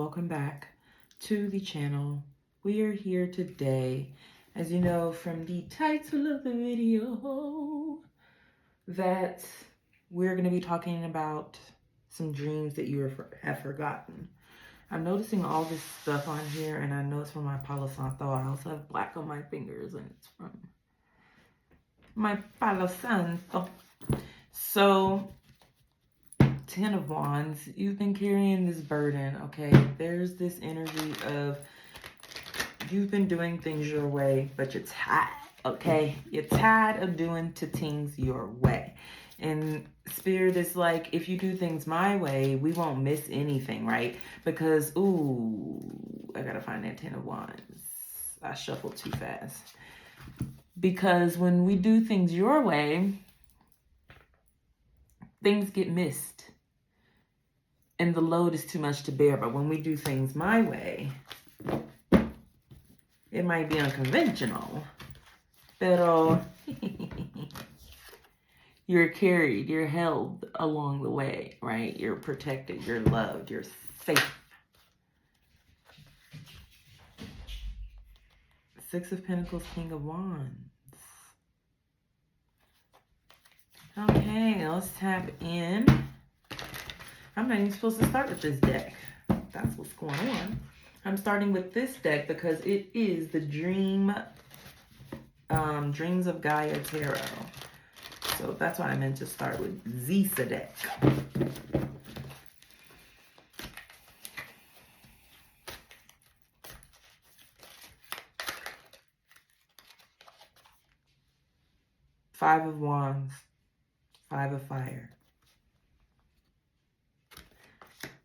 welcome back to the channel. We are here today, as you know from the title of the video, that we're going to be talking about some dreams that you have forgotten. I'm noticing all this stuff on here, and I know it's from my Palo Santo. I also have black on my fingers, and it's from my Palo Santo. So, Ten of Wands, you've been carrying this burden, okay? There's this energy of you've been doing things your way, but you're tired, okay? You're tired of doing things your way. And Spirit is like, if you do things my way, we won't miss anything, right? Because, ooh, I gotta find that Ten of Wands. I shuffled too fast. Because when we do things your way, things get missed. And the load is too much to bear. But when we do things my way, it might be unconventional. Pero you're carried, you're held along the way, right? You're protected, you're loved, you're safe. Six of Pentacles, King of Wands. Okay, let's tap in. I'm not even supposed to start with this deck. That's what's going on. I'm starting with this deck because it is the Dreams of Gaia Tarot. So that's why I meant to start with Zisa deck. Five of Wands, Five of Fire.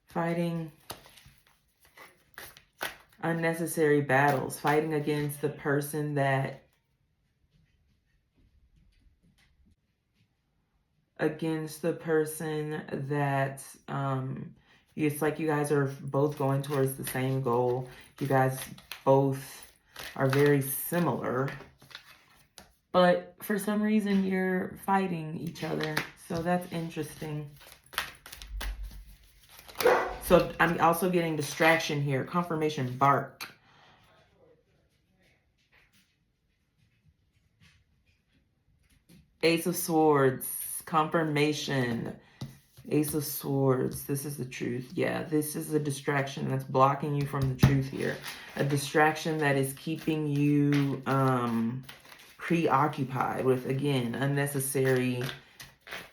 Fighting unnecessary battles, fighting against the person that it's like you guys are both going towards the same goal. You guys both are very similar, but for some reason you're fighting each other. So that's interesting. So I'm also getting distraction here. Confirmation, bark. Ace of Swords, confirmation. Ace of Swords, this is the truth. Yeah, this is a distraction that's blocking you from the truth here. A distraction that is keeping you preoccupied with, again, unnecessary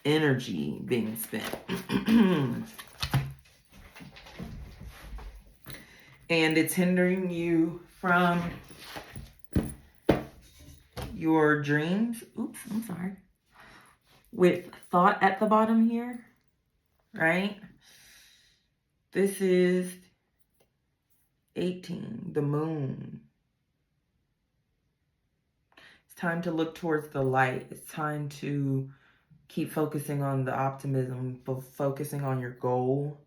energy being spent. And it's hindering you from your dreams. Oops, I'm sorry. With thought at the bottom here, right? This is 18, the moon. It's time to look towards the light. It's time to keep focusing on the optimism, focusing on your goal.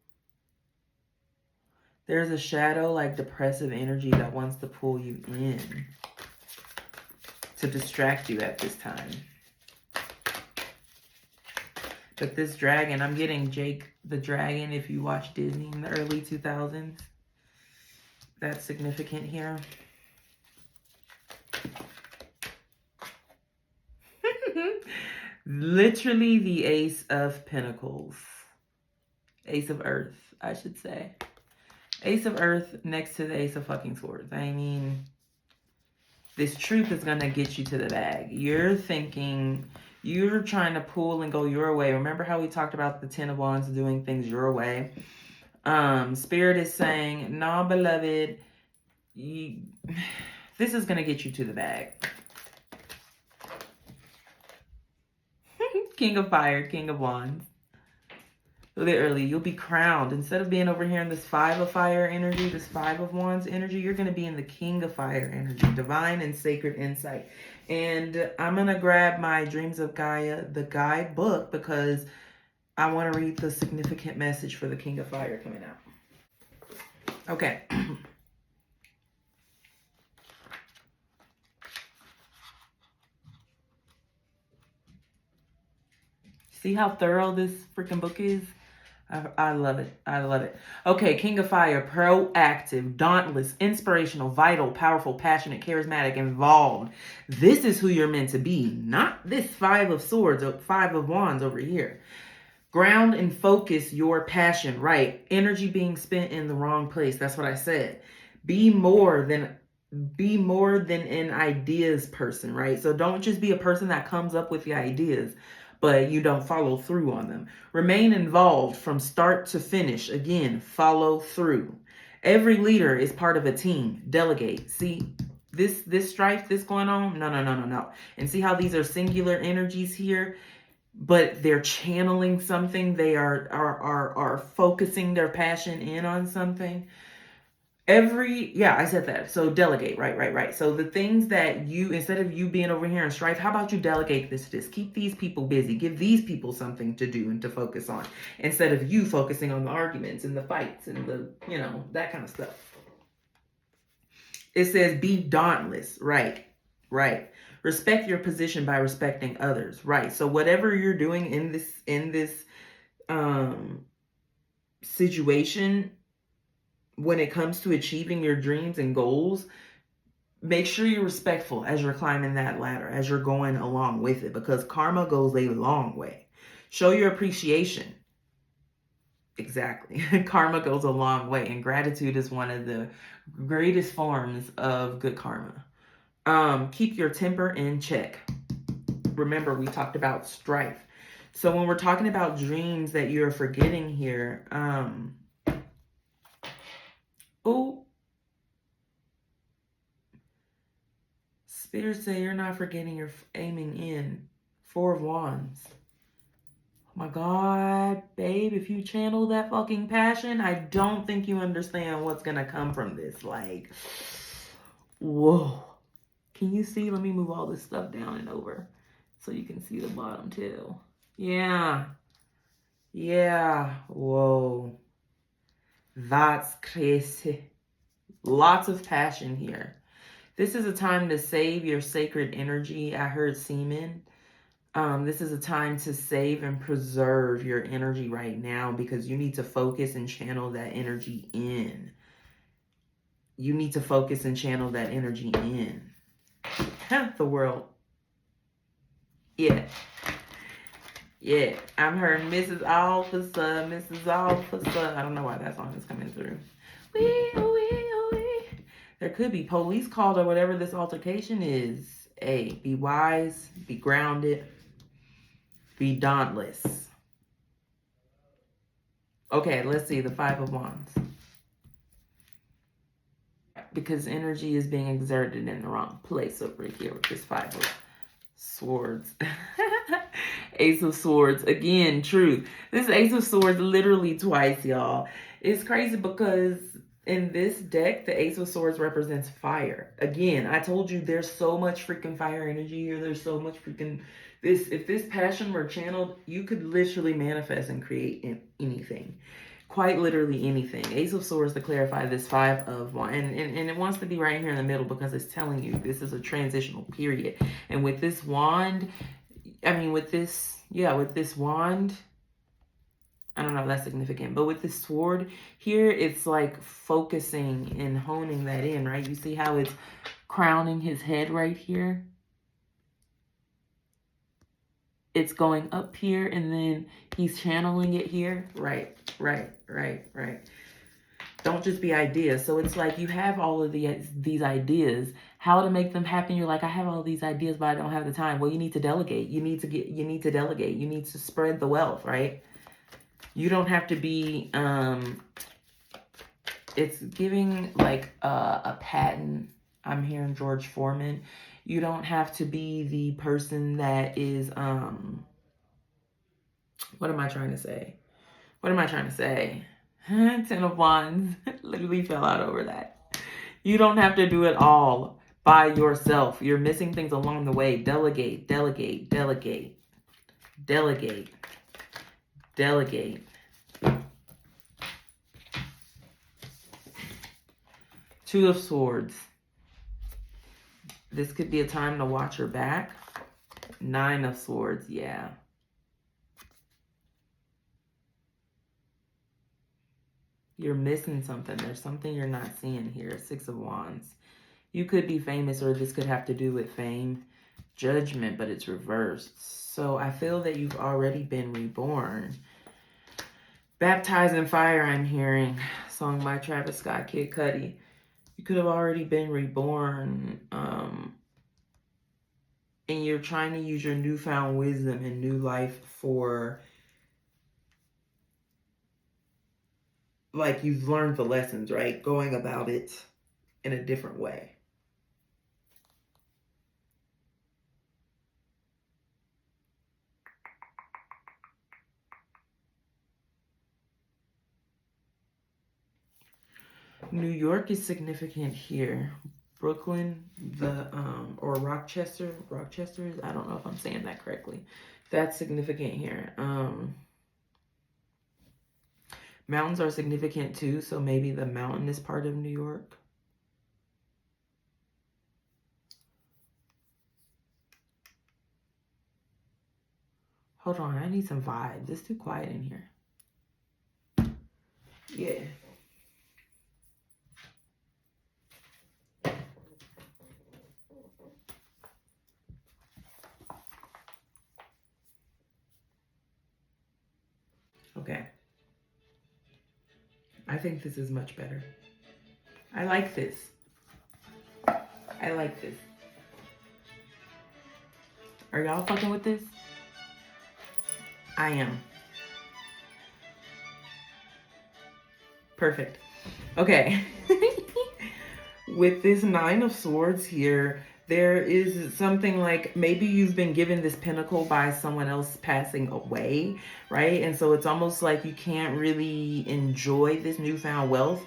There's a shadow, like depressive energy that wants to pull you in, to distract you at this time. But this dragon, I'm getting Jake the Dragon if you watch Disney in the early 2000s. That's significant here. Literally the Ace of Pentacles. Ace of Earth, I should say. Ace of Earth next to the Ace of fucking Swords. I mean, this truth is going to get you to the bag. You're thinking, you're trying to pull and go your way. Remember how we talked about the Ten of Wands doing things your way? Spirit is saying, no, beloved, this is going to get you to the bag. King of Fire, King of Wands. Literally, you'll be crowned. Instead of being over here in this Five of Fire energy, this Five of Wands energy, you're going to be in the King of Fire energy. Divine and sacred insight. And I'm going to grab my Dreams of Gaia, the guidebook, because I want to read the significant message for the King of Fire coming out. Okay. See how thorough this freaking book is? I love it. I love it. Okay, King of Fire, proactive, dauntless, inspirational, vital, powerful, passionate, charismatic, involved. This is who you're meant to be, not this Five of Swords or Five of Wands over here. Ground and focus your passion, right? Energy being spent in the wrong place. That's what I said. Be more than an ideas person, right? So don't just be a person that comes up with the ideas, but you don't follow through on them. Remain involved from start to finish. Again, follow through. Every leader is part of a team. Delegate. See this strife that's going on? No. And see how these are singular energies here? But they're channeling something. They are focusing their passion in on something. I said that. So delegate, right. So the things that you, instead of you being over here in strife, how about you delegate this? Keep these people busy. Give these people something to do and to focus on, instead of you focusing on the arguments and the fights and the, that kind of stuff. It says be dauntless, right. Respect your position by respecting others, right. So whatever you're doing in this situation, when it comes to achieving your dreams and goals, make sure you're respectful as you're climbing that ladder, as you're going along with it, because karma goes a long way. Show your appreciation. Exactly. Karma goes a long way, and gratitude is one of the greatest forms of good karma. Keep your temper in check. Remember, we talked about strife. So when we're talking about dreams that you're forgetting here, Spirit say you're not forgetting, you're aiming in. Four of Wands. Oh my God, babe, if you channel that fucking passion, I don't think you understand what's gonna come from this. Like, whoa. Can you see? Let me move all this stuff down and over so you can see the bottom too. Yeah. Whoa. That's crazy. Lots of passion here. This is a time to save your sacred energy. I heard semen. This is a time to save and preserve your energy right now, because you need to focus and channel that energy in. You need to focus and channel that energy in. The world. Yeah. I'm hearing Mrs. Officer, Mrs. Officer. I don't know why that song is coming through. There could be police called or whatever this altercation is. Hey, be wise, be grounded, be dauntless. Okay, let's see the Five of Wands. Because energy is being exerted in the wrong place over here with this Five of Swords. Ace of Swords. Again, truth. This Ace of Swords literally twice, y'all. It's crazy because in this deck, the Ace of Swords represents fire. Again, I told you there's so much freaking fire energy here. There's so much freaking... If this passion were channeled, you could literally manifest and create anything. Quite literally anything. Ace of Swords to clarify this Five of Wands. And it wants to be right here in the middle because it's telling you this is a transitional period. And with this wand, with this wand, I don't know if that's significant, but with this sword here, it's like focusing and honing that in, right? You see how it's crowning his head right here? It's going up here and then he's channeling it here. Right. Don't just be ideas. So it's like you have all of these ideas, how to make them happen. You're like, I have all these ideas, but I don't have the time. Well, you need to delegate. You need to delegate. You need to spread the wealth, right? You don't have to be, it's giving like a patent. I'm hearing George Foreman. You don't have to be the person that is, what am I trying to say? Ten of Wands. Literally fell out over that. You don't have to do it all by yourself. You're missing things along the way. Delegate. Two of Swords. This could be a time to watch your back. Nine of Swords, yeah. You're missing something. There's something you're not seeing here. Six of Wands. You could be famous, or this could have to do with fame. Judgment, but it's reversed. So I feel that you've already been reborn. Baptized in Fire, I'm hearing. Song by Travis Scott, Kid Cudi. You could have already been reborn. And you're trying to use your newfound wisdom and new life for, like, you've learned the lessons, right? Going about it in a different way. New York is significant here. Brooklyn, or Rochester, I don't know if I'm saying that correctly. That's significant here. Mountains are significant too, so maybe the mountainous part of New York. Hold on, I need some vibes. It's too quiet in here. Yeah. Okay. I think this is much better. I like this. I like this. Are y'all fucking with this? I am. Perfect. Okay. With this Nine of Swords here, there is something like maybe you've been given this pinnacle by someone else passing away, right? And so it's almost like you can't really enjoy this newfound wealth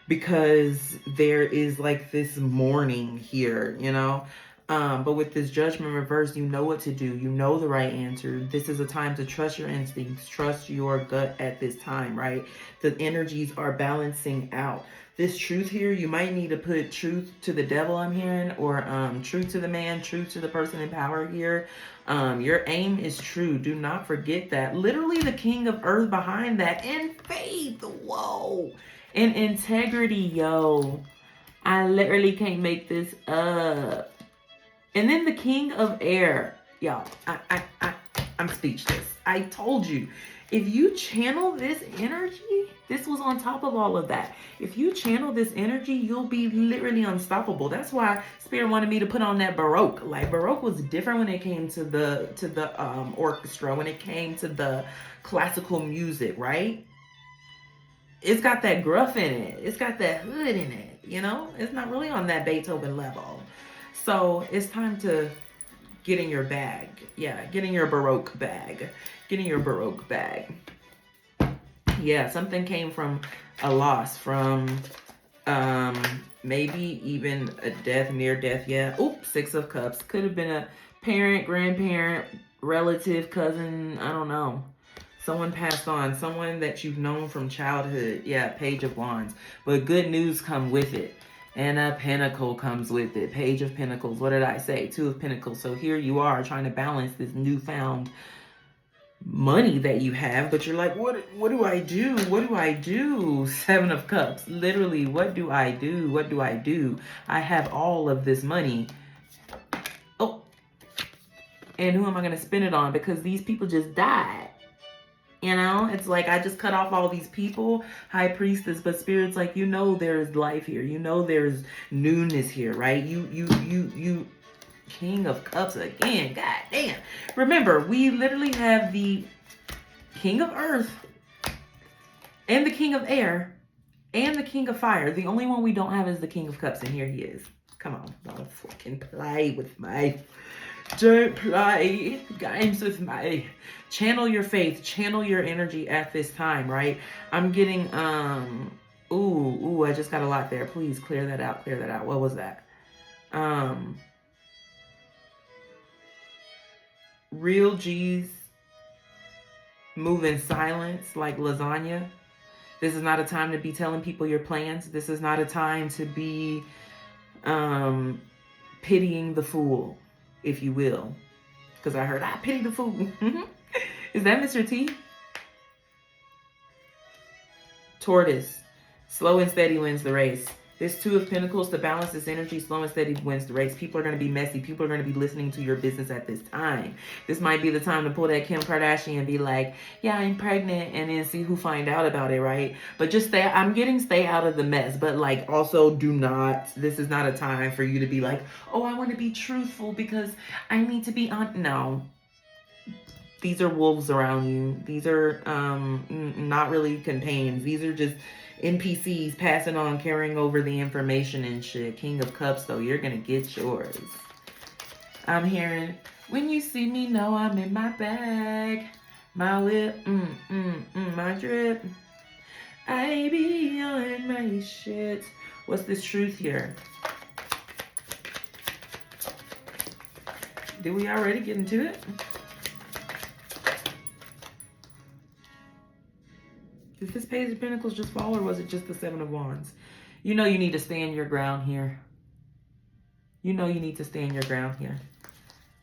because there is like this mourning here, you know? But with this Judgment reversed, you know what to do. You know the right answer. This is a time to trust your instincts, trust your gut at this time, right? The energies are balancing out. This truth here, you might need to put truth to the devil, I'm hearing, or truth to the man, truth to the person in power here. Your aim is true. Do not forget that. Literally the King of Earth behind that, and faith, whoa, and integrity, yo. I literally can't make this up. And then the King of Air, y'all, I'm speechless. I told you, if you channel this energy, this was on top of all of that. If you channel this energy, you'll be literally unstoppable. That's why Spirit wanted me to put on that Baroque. Like, Baroque was different when it came to the orchestra, when it came to the classical music, right? It's got that gruff in it. It's got that hood in it, you know? It's not really on that Beethoven level. So it's time to get in your bag. Yeah, get in your Baroque bag. Get in your Baroque bag. Yeah, something came from a loss, from maybe even a death, near death. Yeah. Oops, Six of Cups. Could have been a parent, grandparent, relative, cousin. I don't know. Someone passed on. Someone that you've known from childhood. Yeah, Page of Wands. But good news come with it. And a Pentacle comes with it. Page of Pentacles. What did I say? Two of Pentacles. So here you are trying to balance this newfound money that you have, but you're like, what do I do? What do I do? Seven of Cups. Literally, what do I do? What do I do? I have all of this money. Oh, and who am I going to spend it on? Because these people just died. You know, it's like I just cut off all these people, High Priestess, but Spirit's like, you know, there's life here. You know, there's newness here, right? You King of Cups again. God damn. Remember, we literally have the King of Earth and the King of Air and the King of Fire. The only one we don't have is the King of Cups, and here he is. Come on, don't fucking play with me. Don't play games with me. Channel your faith, channel your energy at this time, right? I'm getting, ooh, I just got a lot there. Please clear that out, clear that out. What was that? Real G's move in silence like lasagna. This is not a time to be telling people your plans. This is not a time to be pitying the fool, if you will. Because I heard, I pity the fool. Is that Mr. T? Tortoise. Slow and steady wins the race. This Two of Pentacles, to balance this energy, slow and steady wins the race. People are going to be messy. People are going to be listening to your business at this time. This might be the time to pull that Kim Kardashian and be like, yeah, I'm pregnant, and then see who find out about it, right? But just I'm getting stay out of the mess. But like, also do not, this is not a time for you to be like, oh, I want to be truthful because I need to be on. No. These are wolves around you. These are not really companions. These are just NPCs passing on, carrying over the information and shit. King of Cups, though, you're gonna get yours. I'm hearing, when you see me, know I'm in my bag. My whip, my drip. I be on my shit. What's this truth here? Did we already get into it? Did this Page of Pentacles just fall, or was it just the Seven of Wands? You know you need to stand your ground here. You know you need to stand your ground here.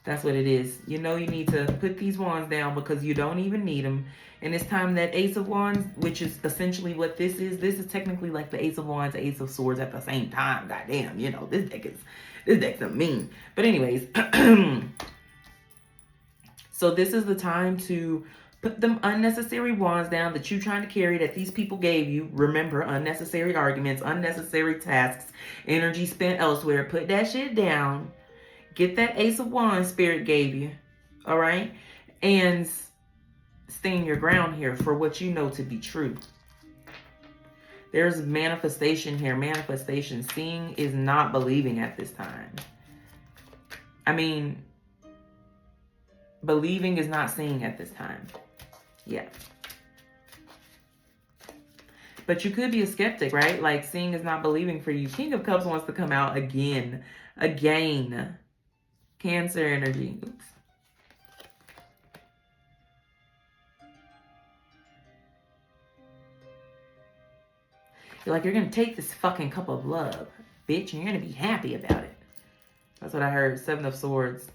That's what it is. You know you need to put these wands down because you don't even need them. And it's time that Ace of Wands, which is essentially what this is technically like the Ace of Wands, Ace of Swords at the same time. Goddamn, you know, this deck's a mean. But anyways, so this is the time to put them unnecessary wands down that you're trying to carry, that these people gave you. Remember, unnecessary arguments, unnecessary tasks, energy spent elsewhere. Put that shit down. Get that Ace of Wands Spirit gave you. All right? And stand your ground here for what you know to be true. There's manifestation here. Manifestation. Seeing is not believing at this time. I mean, believing is not seeing at this time. Yeah. But you could be a skeptic, right? Like, seeing is not believing for you. King of Cups wants to come out again. Again. Cancer energy. Oops. You're like, you're going to take this fucking cup of love, bitch, and you're going to be happy about it. That's what I heard. Seven of Swords.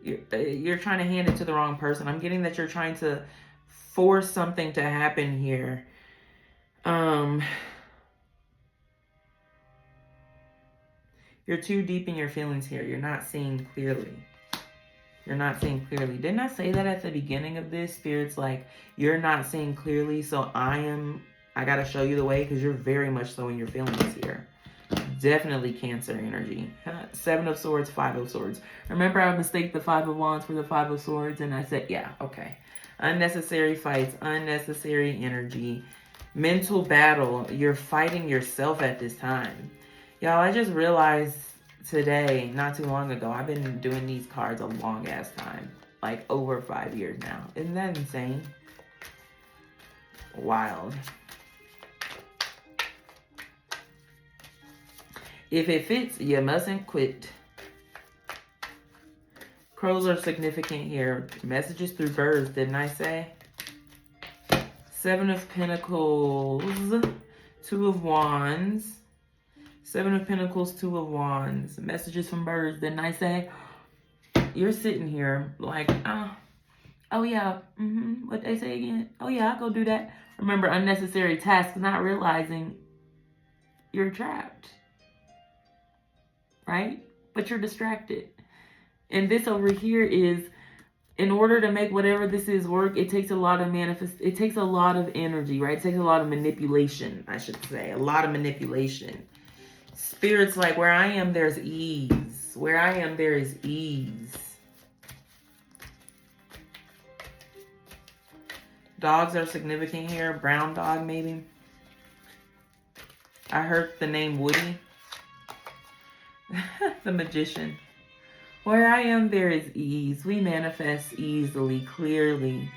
You're trying to hand it to the wrong person. I'm getting that you're trying to force something to happen here. You're too deep in your feelings here. You're not seeing clearly. You're not seeing clearly. Didn't I say that at the beginning of this? Spirit's like, you're not seeing clearly, so I got to show you the way, because you're very much so in your feelings here. Definitely Cancer energy. Seven of Swords, Five of Swords. Remember, I mistaked the Five of Wands for the Five of Swords, and I said, yeah, okay. Unnecessary fights, unnecessary energy, mental battle. You're fighting yourself at this time. Y'all, I just realized today, not too long ago, I've been doing these cards a long ass time. Like over 5 years now. Isn't that insane? Wild. If it fits, you mustn't quit. Crows are significant here. Messages through birds, didn't I say? Seven of Pentacles, Two of Wands. Seven of Pentacles, Two of Wands. Messages from birds, didn't I say? You're sitting here like, oh yeah, what they say again? Oh yeah, I'll go do that. Remember, unnecessary tasks, not realizing you're trapped. Right? But you're distracted. And this over here is, in order to make whatever this is work, it takes a lot of it takes a lot of energy, right? It takes a lot of manipulation, I should say. A lot of manipulation. Spirit's like, where I am, there's ease. Where I am, there is ease. Dogs are significant here. Brown dog, maybe. I heard the name Woody. The Magician. Where I am, there is ease. We manifest easily, clearly,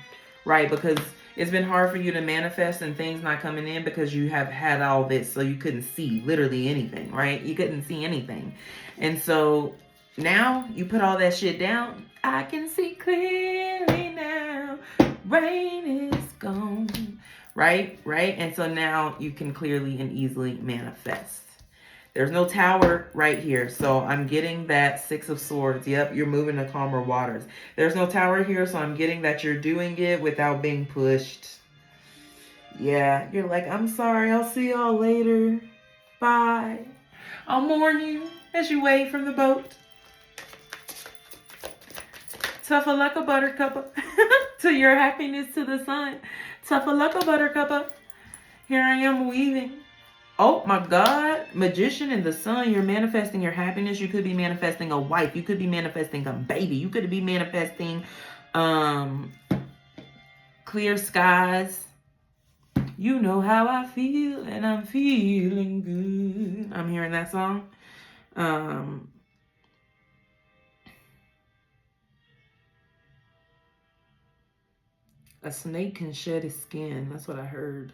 right? Because it's been hard for you to manifest and things not coming in because you have had all this, so you couldn't see literally anything, right? You couldn't see anything. And so now you put all that shit down. I can see clearly now. Rain is gone. Right? And so now you can clearly and easily manifest. There's no tower right here. So I'm getting that Six of Swords. Yep, you're moving to calmer waters. There's no tower here, so I'm getting that you're doing it without being pushed. Yeah, you're like, I'm sorry, I'll see y'all later. Bye. I'll mourn you as you wave from the boat. Tough a luck a buttercup. To your happiness to the sun. Tough a luck a buttercup. Here I am weaving. Oh my God. Magician in the sun. You're manifesting your happiness. You could be manifesting a wife. You could be manifesting a baby. You could be manifesting clear skies. You know how I feel, and I'm feeling good. I'm hearing that song. A snake can shed its skin. That's what I heard.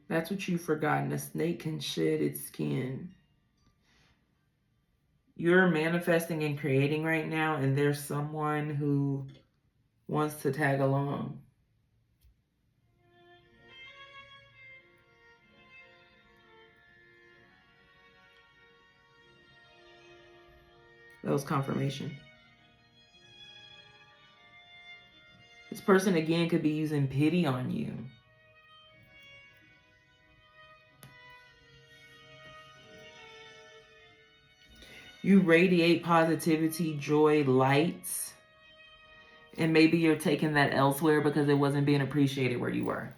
That's what you've forgotten. A snake can shed its skin. You're manifesting and creating right now, and there's someone who wants to tag along. That was confirmation. This person, again, could be using pity on you. You radiate positivity, joy, lights. And maybe you're taking that elsewhere because it wasn't being appreciated where you were.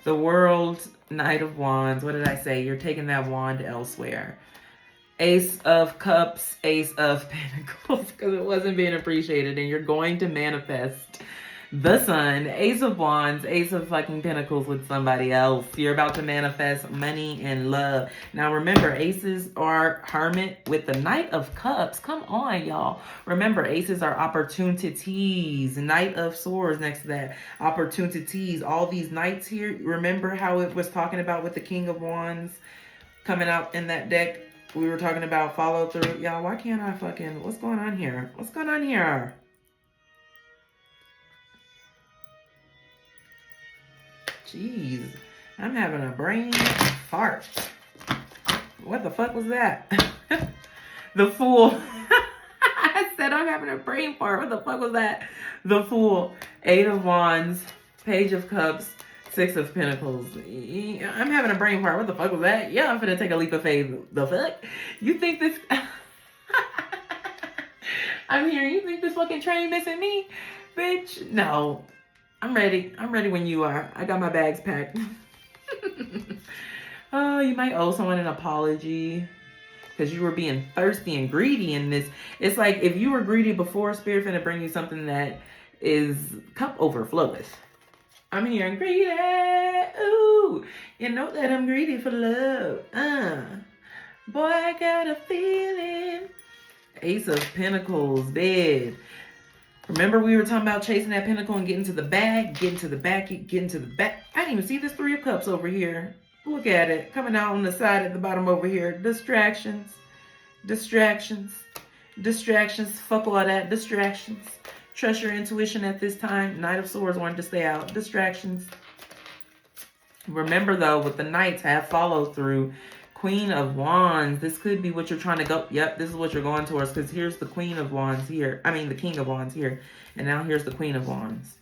The World, Knight of Wands. What did I say? You're taking that wand elsewhere. Ace of Cups, Ace of Pentacles, because it wasn't being appreciated, and you're going to manifest the Sun, Ace of Wands, Ace of fucking Pentacles with somebody else. You're about to manifest money and love. Now remember, aces are Hermit with the Knight of Cups. Come on, y'all. Remember, aces are opportunities. Knight of Swords next to that. Opportunities. All these knights here. Remember how it was talking about with the King of Wands coming out in that deck? We were talking about follow through. Y'all, why can't I fucking... What's going on here? What's going on here? Jeez. I'm having a brain fart. What the fuck was that? The Fool. I said I'm having a brain fart. What the fuck was that? The Fool. Eight of Wands. Page of Cups. Six of Pentacles. I'm having a brain fart. What the fuck was that? Yeah, I'm finna take a leap of faith. The fuck? You think this... I'm here. You think this fucking train missing me? Bitch, no. I'm ready. I'm ready when you are. I got my bags packed. Oh, you might owe someone an apology because you were being thirsty and greedy in this. It's like if you were greedy before, Spirit finna bring you something that is cup overfloweth. I'm here and greedy. Ooh, you know that I'm greedy for love. Boy, I got a feeling. Ace of Pentacles, bed. Remember we were talking about chasing that pentacle and getting to the bag, getting to the back, getting to the back. I didn't even see this Three of Cups over here. Look at it. Coming out on the side at the bottom over here. Distractions. Distractions. Distractions. Fuck all that. Distractions. Trust your intuition at this time. Knight of Swords wanted to stay out. Distractions. Remember though, with the Knights, have follow through. Queen of Wands. This could be what you're trying to go. Yep, this is what you're going towards because here's the Queen of Wands here. I mean, the King of Wands here. And now here's the Queen of Wands.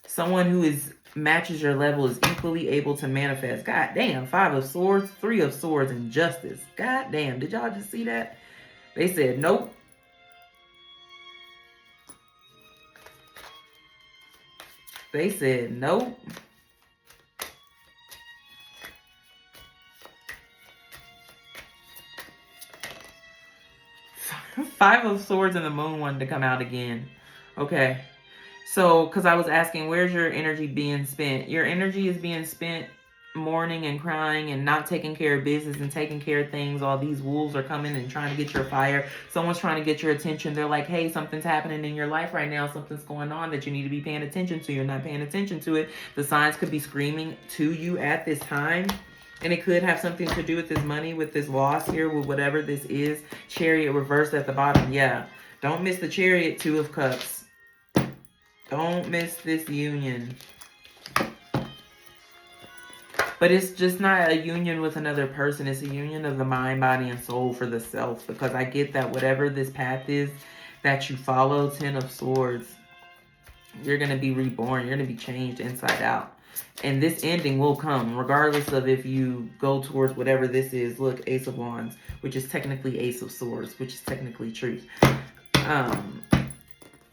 Someone who matches your level is equally able to manifest. God damn. Five of Swords, Three of Swords, and Justice. God damn. Did y'all just see that? They said nope. They said nope. Five of Swords and the Moon wanted to come out again. Okay. So, because I was asking, where's your energy being spent? Your energy is being spent mourning and crying and not taking care of business and taking care of things. All these wolves are coming and trying to get your fire. Someone's trying to get your attention. They're like, hey, something's happening in your life right now. Something's going on that you need to be paying attention to. You're not paying attention to it. The signs could be screaming to you at this time. And it could have something to do with this money, with this loss here, with whatever this is. Chariot reversed at the bottom. Yeah. Don't miss the Chariot, Two of Cups. Don't miss this union. But But it's just not a union with another person. It's a union of the mind, body, and soul for the self. Because I get that whatever this path is that you follow, 10 of Swords, you're going to be reborn. You're going to be changed inside out. And this ending will come regardless of if you go towards whatever this is. Look, Ace of Wands, which is technically Ace of Swords, which is technically truth.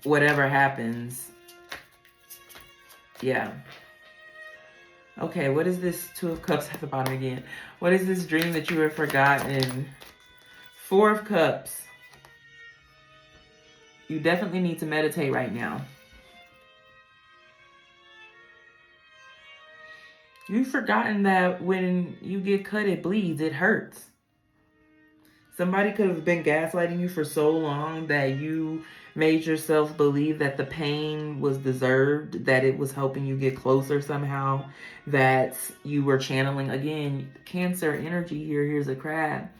Whatever happens, yeah. Okay, what is this 2 of Cups at the bottom again? What is this dream that you have forgotten? 4 of Cups. You definitely need to meditate right now. You've forgotten that when you get cut, it bleeds, it hurts. Somebody could have been gaslighting you for so long that you made yourself believe that the pain was deserved, that it was helping you get closer somehow, that you were channeling, again, Cancer energy here, here's a crab.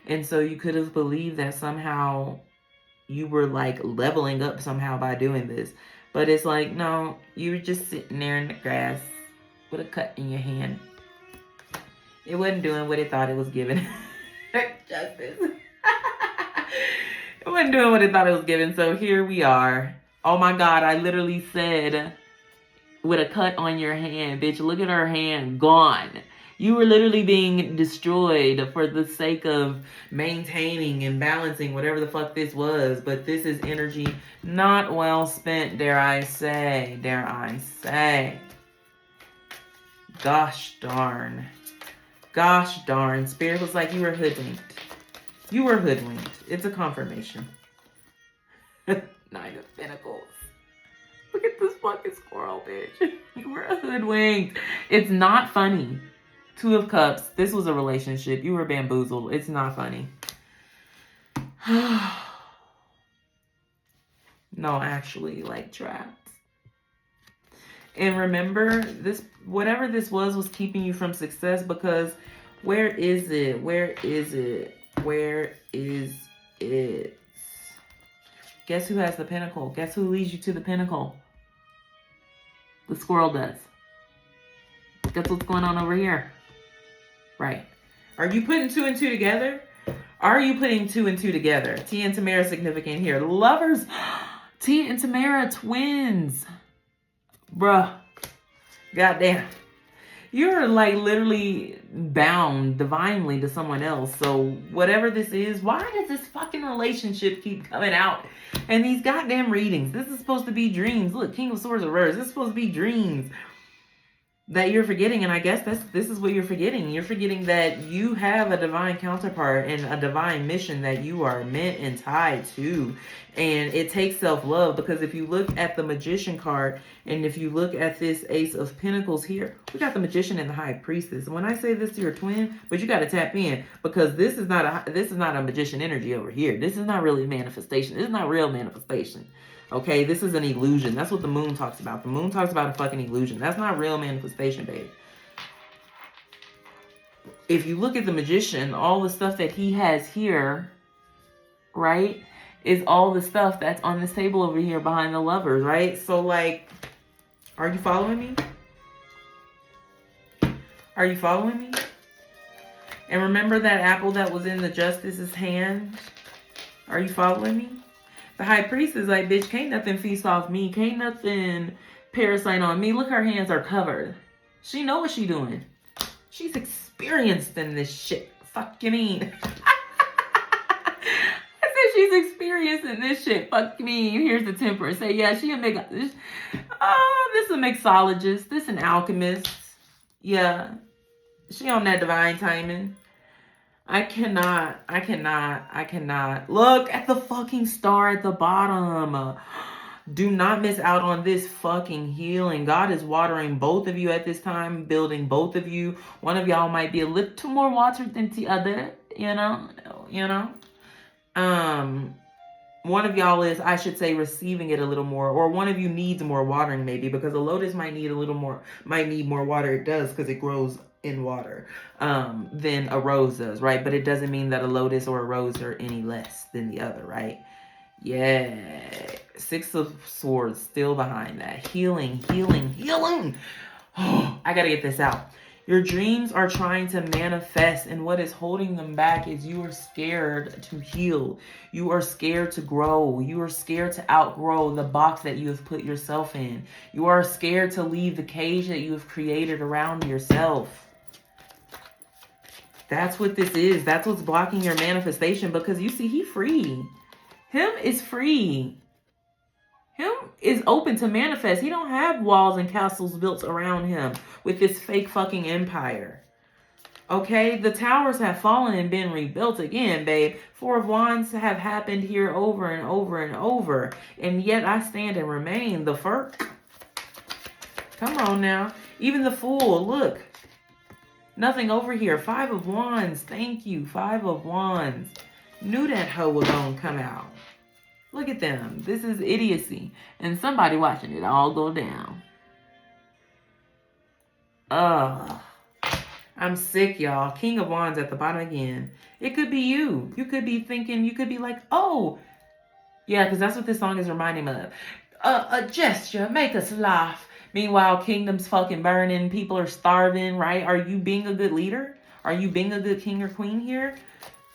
And so you could have believed that somehow you were like leveling up somehow by doing this. But it's like, no, you were just sitting there in the grass with a cut in your hand. It wasn't doing what it thought it was giving. Justice. It wasn't doing what it thought it was giving. So here we are. Oh my God, I literally said with a cut on your hand. Bitch, look at her hand. Gone. You were literally being destroyed for the sake of maintaining and balancing whatever the fuck this was. But this is energy not well spent, dare I say. Dare I say. Gosh darn. Gosh darn. Spirit was like, you were hoodwinked. You were hoodwinked. It's a confirmation. 9 of Pentacles. Look at this fucking squirrel, bitch. You were hoodwinked. It's not funny. 2 of Cups. This was a relationship. You were bamboozled. It's not funny. No, actually, like trapped. And remember, this, whatever this was keeping you from success, because where is it? Where is it? Where is it? Guess who has the pinnacle? Guess who leads you to the pinnacle? The squirrel does. Guess what's going on over here? Right. Are you putting 2 and 2 together? Are you putting 2 and 2 together? T and Tamara significant here. Lovers. T and Tamara twins. Bruh. Goddamn. You're like literally bound divinely to someone else. So whatever this is, why does this fucking relationship keep coming out? And these goddamn readings. This is supposed to be dreams. Look, King of Swords reversed. This is supposed to be dreams that you're forgetting. And I guess this is what you're forgetting. You're forgetting that you have a divine counterpart and a divine mission that you are meant and tied to. And it takes self-love, because if you look at the Magician card, and if you look at this Ace of Pentacles here, we got the Magician and the High Priestess. And when I say this to your twin, but you got to tap in, because this is not a Magician energy over here. This is not really manifestation. This is not real manifestation. Okay, this is an illusion. That's what the Moon talks about. The Moon talks about a fucking illusion. That's not real manifestation, babe. If you look at the Magician, all the stuff that he has here, right, is all the stuff that's on this table over here behind the Lovers, right? So, like, are you following me? Are you following me? And remember that apple that was in the Justice's hand? Are you following me? The High Priest is like, bitch, can't nothing feast off me. Can't nothing parasite on me. Look, her hands are covered. She know what she doing. She's experienced in this shit. Fuck you mean? She's experienced in this shit. Fuck me. Here's the Temperance. Say, yeah, she a this a mixologist. This an alchemist. Yeah. She on that divine timing. I cannot. Look at the fucking star at the bottom. Do not miss out on this fucking healing. God is watering both of you at this time, building both of you. One of y'all might be a little more watered than the other, you know. One of y'all is, I should say, receiving it a little more, or one of you needs more watering maybe, because a lotus might need more water. It does, because it grows in water, than a rose does, right? But it doesn't mean that a lotus or a rose are any less than the other, right? Yeah. 6 of Swords still behind that. Healing. Oh, I gotta get this out. Your dreams are trying to manifest, and what is holding them back is you are scared to heal. You are scared to grow. You are scared to outgrow the box that you have put yourself in. You are scared to leave the cage that you have created around yourself. That's what this is. That's what's blocking your manifestation, because you see, he's free. Him is free. Him is open to manifest. He don't have walls and castles built around him with this fake fucking empire. Okay, the towers have fallen and been rebuilt again, babe. Four of Wands have happened here over and over and over. And yet I stand and remain the first. Come on now. Even the Fool, look. Nothing over here. Five of Wands. Thank you. Five of Wands. Knew that hoe was gonna come out. Look at them. This is idiocy. And somebody watching it all go down. Ugh. I'm sick, y'all. King of Wands at the bottom again. It could be you. You could be thinking, you could be like, oh. Yeah, because that's what this song is reminding me of. A gesture, make us laugh. Meanwhile, kingdom's fucking burning. People are starving, right? Are you being a good leader? Are you being a good king or queen here?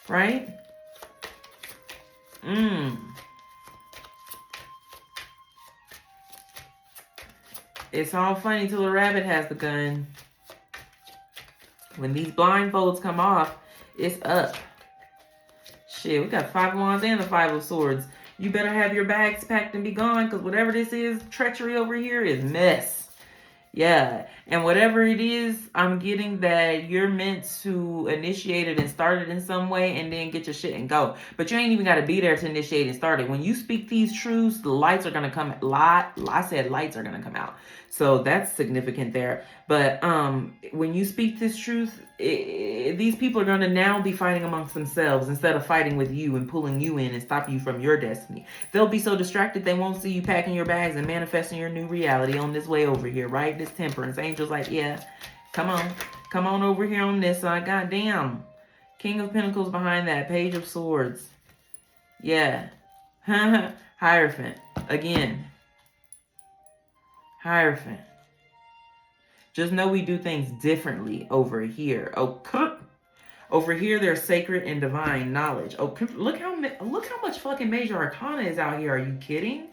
Right? It's all funny till the rabbit has the gun. When these blindfolds come off, it's up. Shit, we got Five of Wands and the Five of Swords. You better have your bags packed and be gone, because whatever this is, treachery over here is mess. Yeah, and whatever it is, I'm getting that you're meant to initiate it and start it in some way and then get your shit and go. But you ain't even got to be there to initiate and start it. When you speak these truths, the lights are going to come. I said lights are going to come out. So that's significant there. But when you speak this truth, these people are going to now be fighting amongst themselves instead of fighting with you and pulling you in and stopping you from your destiny. They'll be so distracted they won't see you packing your bags and manifesting your new reality on this way over here, right? This temperance. Angel's like, yeah, come on over here on this side. Goddamn. King of Pentacles behind that. Page of Swords. Yeah. Hierophant. Again. Hierophant. Just know we do things differently over here. Okay. Over here, there's sacred and divine knowledge. Oh, look how much fucking major arcana is out here. Are you kidding?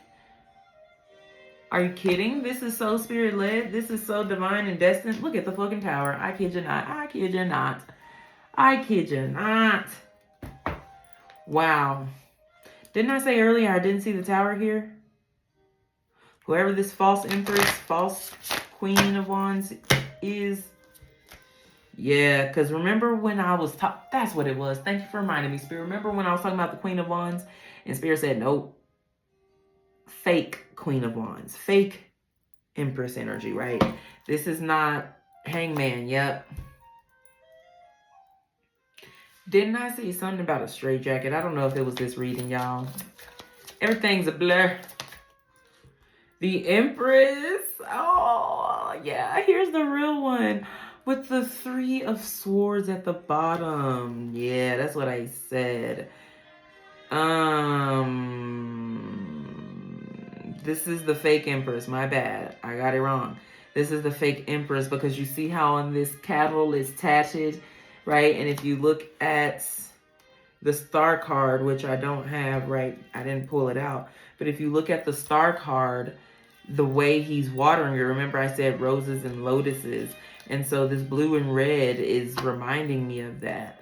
Are you kidding? This is so spirit-led. This is so divine and destined. Look at the fucking tower. I kid you not. I kid you not. I kid you not. Wow. Didn't I say earlier I didn't see the tower here? Whoever this false empress, false queen of wands is. Yeah, because remember when I was talking, that's what it was. Thank you for reminding me, Spirit. Remember when I was talking about the Queen of Wands and Spirit said, nope, fake Queen of Wands, fake Empress energy, right? This is not Hangman, yep. Didn't I say something about a straitjacket? I don't know if it was this reading, y'all. Everything's a blur. The Empress. Oh, yeah, here's the real one. With the Three of Swords at the bottom. Yeah, that's what I said. This is the fake Empress. My bad. I got it wrong. This is the fake Empress because you see how on this cattle is tatted, right? And if you look at the star card, which I don't have, right? I didn't pull it out. But if you look at the star card, the way he's watering it, remember I said roses and lotuses. And so this blue and red is reminding me of that.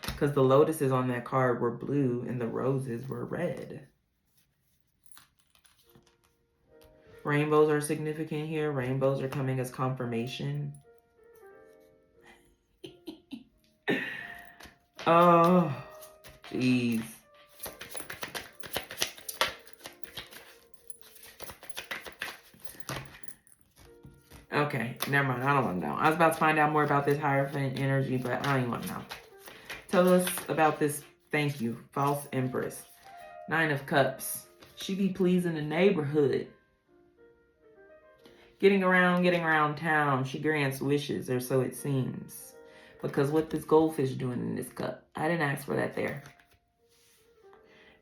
Because the lotuses on that card were blue and the roses were red. Rainbows are significant here. Rainbows are coming as confirmation. Oh, jeez. Okay, never mind. I don't want to know. I was about to find out more about this Hierophant energy, but I don't even want to know. Tell us about this. Thank you. False Empress. Nine of Cups. She be pleasing the neighborhood. Getting around town. She grants wishes, or so it seems. Because what this goldfish doing in this cup? I didn't ask for that there.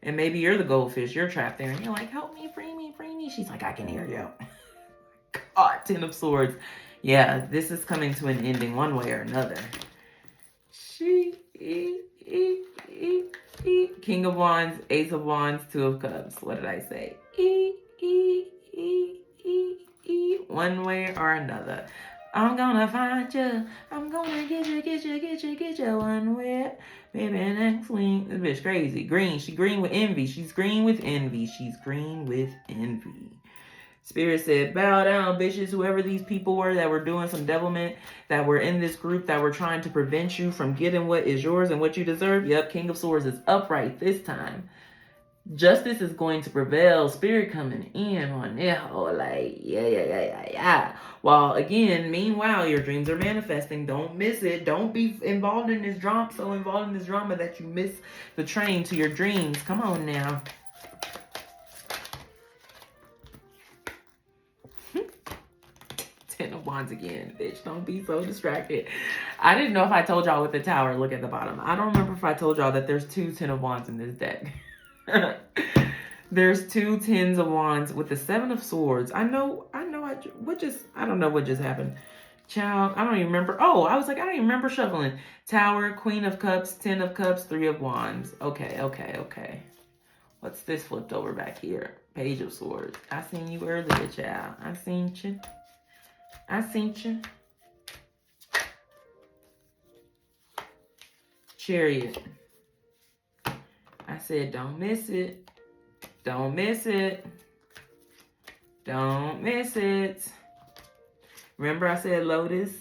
And maybe you're the goldfish. You're trapped there. And you're like, help me, free me, free me. She's like, I can hear you. God, Ten of Swords. Yeah, this is coming to an ending one way or another. King of Wands, Ace of Wands, Two of Cups. What did I say? One way or another. I'm gonna find you. I'm gonna get you one way. Baby, next week. This bitch crazy. Green. She green with envy. She's green with envy. She's green with envy. Spirit said, bow down, bitches. Whoever these people were that were doing some devilment, that were in this group, that were trying to prevent you from getting what is yours and what you deserve. Yep, King of Swords is upright this time. Justice is going to prevail. Spirit coming in on it. Oh, like, yeah. While, again, meanwhile, your dreams are manifesting. Don't miss it. Don't be involved in this drama, so involved in this drama that you miss the train to your dreams. Come on now. Ten of Wands again, bitch. Don't be so distracted. I didn't know if I told y'all with the Tower. Look at the bottom. I don't remember if I told y'all that there's two Ten of Wands in this deck. There's two Tens of Wands with the Seven of Swords. I don't know what just happened. Child, I don't even remember. Oh, I was like, I don't even remember shuffling. Tower, Queen of Cups, Ten of Cups, Three of Wands. Okay. What's this flipped over back here? Page of Swords. I seen you earlier, child. I seen you. Chariot. I said, don't miss it. Don't miss it. Don't miss it. Remember I said Lotus?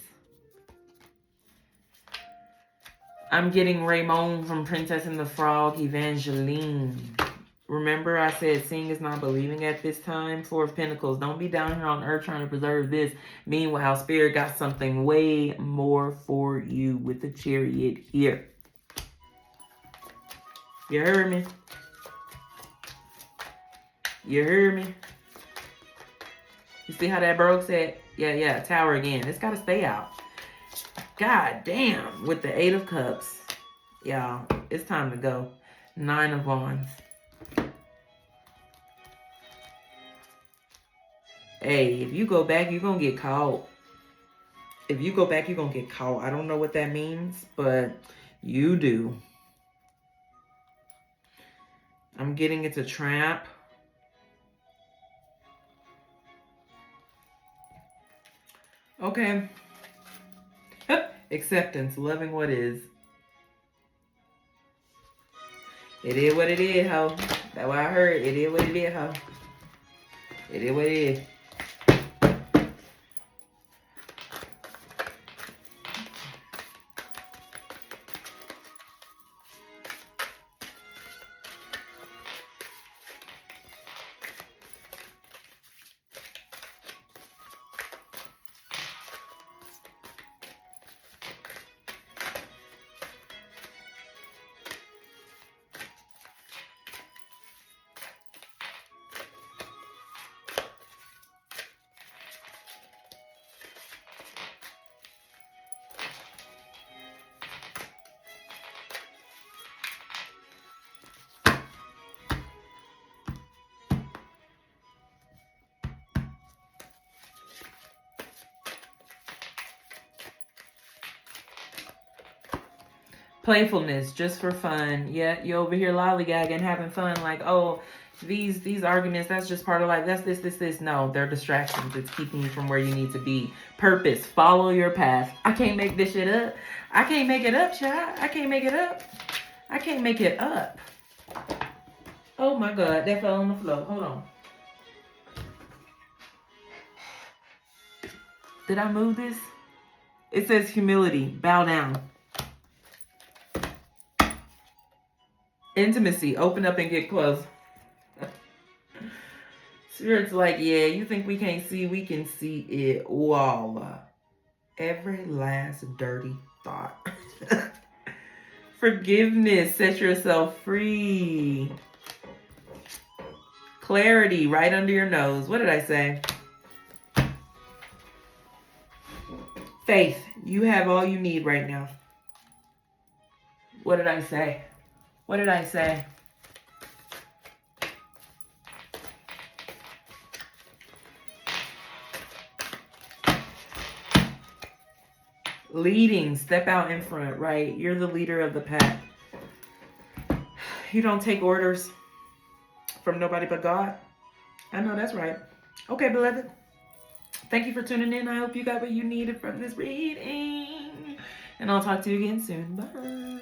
I'm getting Raymond from Princess and the Frog, Evangeline. Remember I said seeing is not believing at this time? Four of Pentacles. Don't be down here on earth trying to preserve this. Meanwhile, Spirit got something way more for you with the Chariot here. You heard me? You heard me? You see how that broke said? Yeah, Tower again. It's got to stay out. God damn. With the Eight of Cups. Y'all, it's time to go. Nine of Wands. Hey, if you go back, you're going to get caught. If you go back, you're going to get caught. I don't know what that means, but you do. I'm getting it's a trap. Okay. Acceptance. Loving what is. It is what it is, ho. That's what I heard. It is what it is, ho. It is what it is. Playfulness, just for fun. Yeah, you over here lollygagging, having fun. Like, oh, these arguments, that's just part of life. That's this. No, they're distractions. It's keeping you from where you need to be. Purpose, follow your path. I can't make this shit up. I can't make it up, child. I can't make it up. I can't make it up. Oh my God, that fell on the floor. Hold on. Did I move this? It says humility, bow down. Intimacy, open up and get close. Spirit's like, yeah, you think we can't see? We can see it all. Every last dirty thought. Forgiveness, set yourself free. Clarity, right under your nose. What did I say? Faith, you have all you need right now. What did I say? What did I say? leading. Step out in front, right? You're the leader of the pack. You don't take orders from nobody but God. I know that's right. Okay, beloved. Thank you for tuning in. I hope you got what you needed from this reading. And I'll talk to you again soon. Bye.